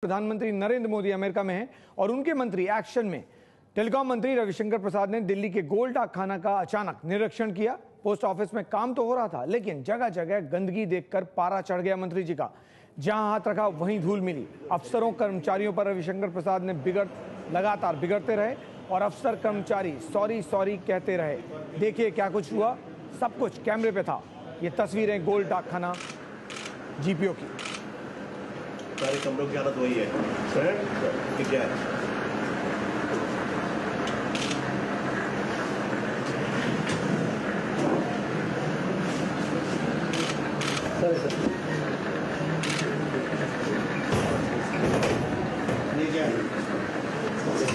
प्रधानमंत्री नरेंद्र मोदी अमेरिका में हैं और उनके मंत्री एक्शन में। टेलीकॉम मंत्री रविशंकर प्रसाद ने दिल्ली के गोल डाकखाना का अचानक निरीक्षण किया। पोस्ट ऑफिस में काम तो हो रहा था, लेकिन जगह जगह गंदगी देखकर पारा चढ़ गया मंत्री जी का। जहां हाथ रखा वहीं धूल मिली। अफसरों कर्मचारियों पर रविशंकर प्रसाद ने लगातार बिगड़ते रहे और अफसर कर्मचारी सॉरी सॉरी कहते रहे। देखिए क्या कुछ हुआ, सब कुछ कैमरे पे था। ये तस्वीरें गोल डाकखाना जीपीओ की। सारे कमरों की हालत वही है सर, क्या है? ये क्या है?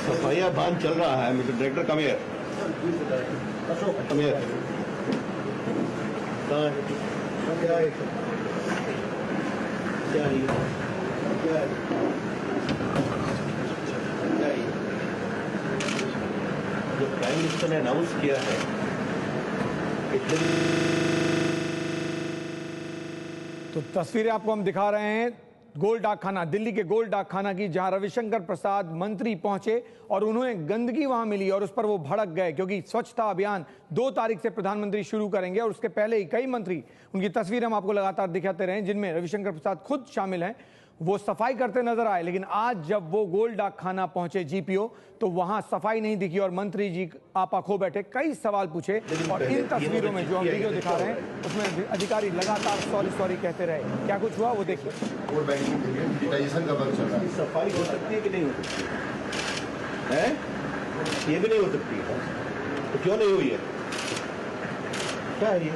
सफाई अभियान चल रहा है mister director, come here. Ashok come here. क्या है? क्या है? जो प्राइम मिनिस्टर ने अनाउंस किया है तो तस्वीरें आपको हम दिखा रहे हैं गोल डाकखाना, दिल्ली के गोल डाकखाना की, जहां रविशंकर प्रसाद मंत्री पहुंचे और उन्हें गंदगी वहां मिली और उस पर वो भड़क गए, क्योंकि स्वच्छता अभियान 2 तारीख से प्रधानमंत्री शुरू करेंगे और उसके पहले ही कई मंत्री, उनकी तस्वीरें हम आपको लगातार दिखाते रहे, जिनमें रविशंकर प्रसाद खुद शामिल हैं, वो सफाई करते नजर आए। लेकिन आज जब वो गोल डाकखाना पहुंचे जीपीओ, तो वहां सफाई नहीं दिखी और मंत्री जी आपा खो बैठे, कई सवाल पूछे। और इन तस्वीरों में जो हम वीडियो दिखा रहे हैं उसमें अधिकारी लगातार सॉरी सॉरी कहते रहे। क्या कुछ हुआ वो देखिए। सफाई हो सकती है कि नहीं हो सकती है? ये भी नहीं हो सकती है तो क्यों नहीं हुई है? क्या है ये?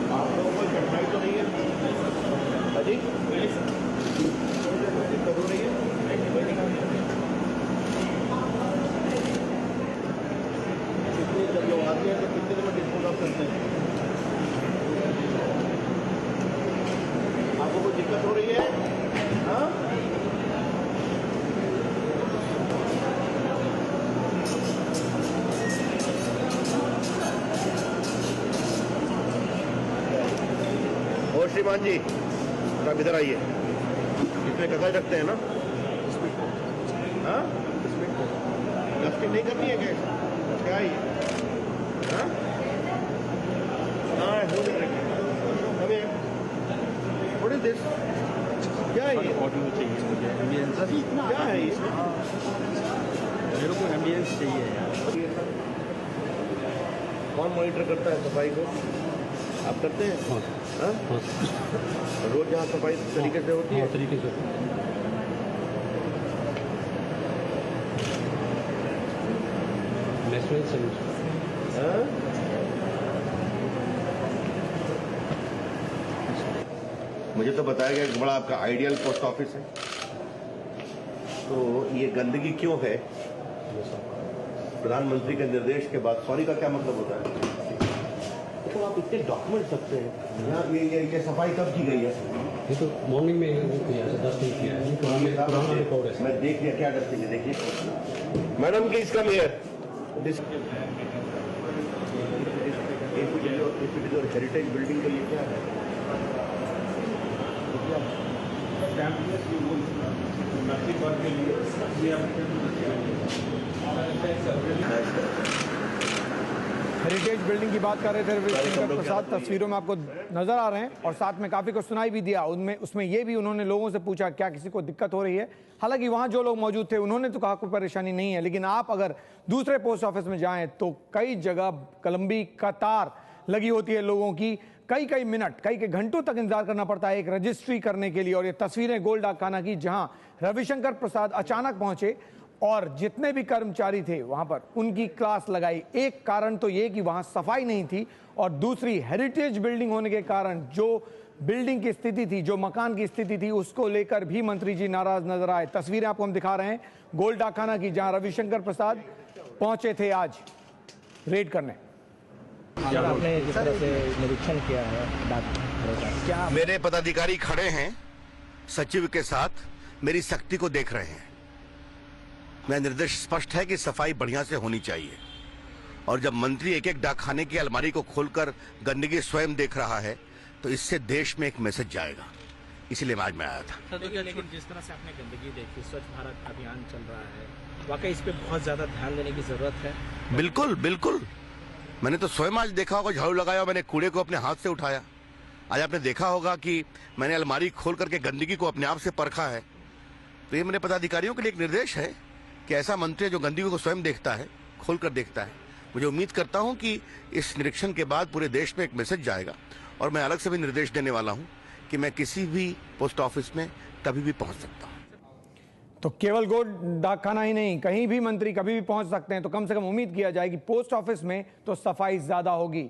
आप लोगों को कठिनाई तो नहीं है? अजी दिक्कत हो रही है? कितने जब लोग आते हैं तो कितने दिन में डिस्पोज ऑफ करते हैं? आपको कोई दिक्कत हो रही है? हाँ? और श्रीमान जी आप इधर आइए। इसमें कागज रखते हैं ना? हाँ? डस्टिंग नहीं करनी है क्या है ये? हाँ? What is this? क्या है ये? ऑडियो चाहिए मुझे, एम्बियंस क्या है ये? मेरे को एम्बियंस चाहिए यार। कौन मॉनिटर करता है सफाई को? आप करते हैं? हाँ। हाँ? रोज यहाँ सफाई तरीके से होती है? तरीके से। हाँ? मुझे तो बताया गया कि बड़ा आपका आइडियल पोस्ट ऑफिस है, तो ये गंदगी क्यों है? प्रधानमंत्री के निर्देश के बाद सॉरी का क्या मतलब होता है? तो आप इतने डॉक्यूमेंट सकते हैं यहाँ। ये सफाई कब की गई है? ये तो मॉर्निंग में किया है, 10 दिन किया है। पुराना रिकॉर्ड है। मैं देख लिया क्या डस्टिंग है। देखिए मैडम की इसका मेयर हेरिटेज बिल्डिंग के लिए क्या है? हेरिटेज बिल्डिंग की बात कर रहे थे रविशंकर प्रसाद, तस्वीरों में आपको नजर आ रहे हैं और साथ में काफी कुछ सुनाई भी दिया। उसमें ये भी उन्होंने लोगों से पूछा क्या किसी को दिक्कत हो रही है। हालांकि वहां जो लोग मौजूद थे उन्होंने तो कहा कोई परेशानी नहीं है, लेकिन आप अगर दूसरे पोस्ट ऑफिस में जाएं तो कई जगह लंबी कतार लगी होती है लोगों की, कई मिनट, कई घंटों तक इंतजार करना पड़ता है एक रजिस्ट्री करने के लिए। और ये तस्वीरें गोल डाकखाना की, जहां रविशंकर प्रसाद अचानक पहुंचे और जितने भी कर्मचारी थे वहां पर उनकी क्लास लगाई। एक कारण तो ये कि वहां सफाई नहीं थी और दूसरी हेरिटेज बिल्डिंग होने के कारण जो बिल्डिंग की स्थिति थी, जो मकान की स्थिति थी, उसको लेकर भी मंत्री जी नाराज नजर आए। तस्वीरें आपको हम दिखा रहे हैं गोल डाकखाना की, जहां रविशंकर प्रसाद पहुंचे थे आज रेड करने। आपने जिस तरह से निरीक्षण किया है क्या मेरे पदाधिकारी खड़े हैं सचिव के साथ, मेरी सख्ती को देख रहे हैं। मेरा निर्देश स्पष्ट है कि सफाई बढ़िया से होनी चाहिए। और जब मंत्री एक एक डाकखाने की अलमारी को खोलकर गंदगी स्वयं देख रहा है तो तो इससे देश में एक मैसेज जाएगा, इसलिए आज मैं आया था। सर देखिए, लेकिन जिस तरह से आपने गंदगी देखी, स्वच्छ भारत अभियान चल रहा है, वाकई इस पे बहुत ज्यादा ध्यान देने की जरूरत है। बिल्कुल बिल्कुल, मैंने तो स्वयं आज देखा होगा, झाड़ू लगाया, मैंने कूड़े को अपने हाथ से उठाया। आज आपने देखा होगा कि मैंने अलमारी खोल करके गंदगी को अपने आप से परखा है। तो ये मेरे पदाधिकारियों के लिए एक निर्देश है कि ऐसा मंत्री जो गंदगी को स्वयं देखता है, खोल कर देखता है। मुझे उम्मीद करता हूं कि इस निरीक्षण के बाद पूरे देश में एक मैसेज जाएगा, और मैं अलग से भी निर्देश देने वाला हूं कि मैं किसी भी पोस्ट ऑफिस में कभी भी पहुंच सकता हूं। तो केवल गोड डाकखाना ही नहीं, कहीं भी मंत्री कभी भी पहुंच सकते हैं, तो कम से कम उम्मीद किया जाए कि पोस्ट ऑफिस में तो सफाई ज्यादा होगी।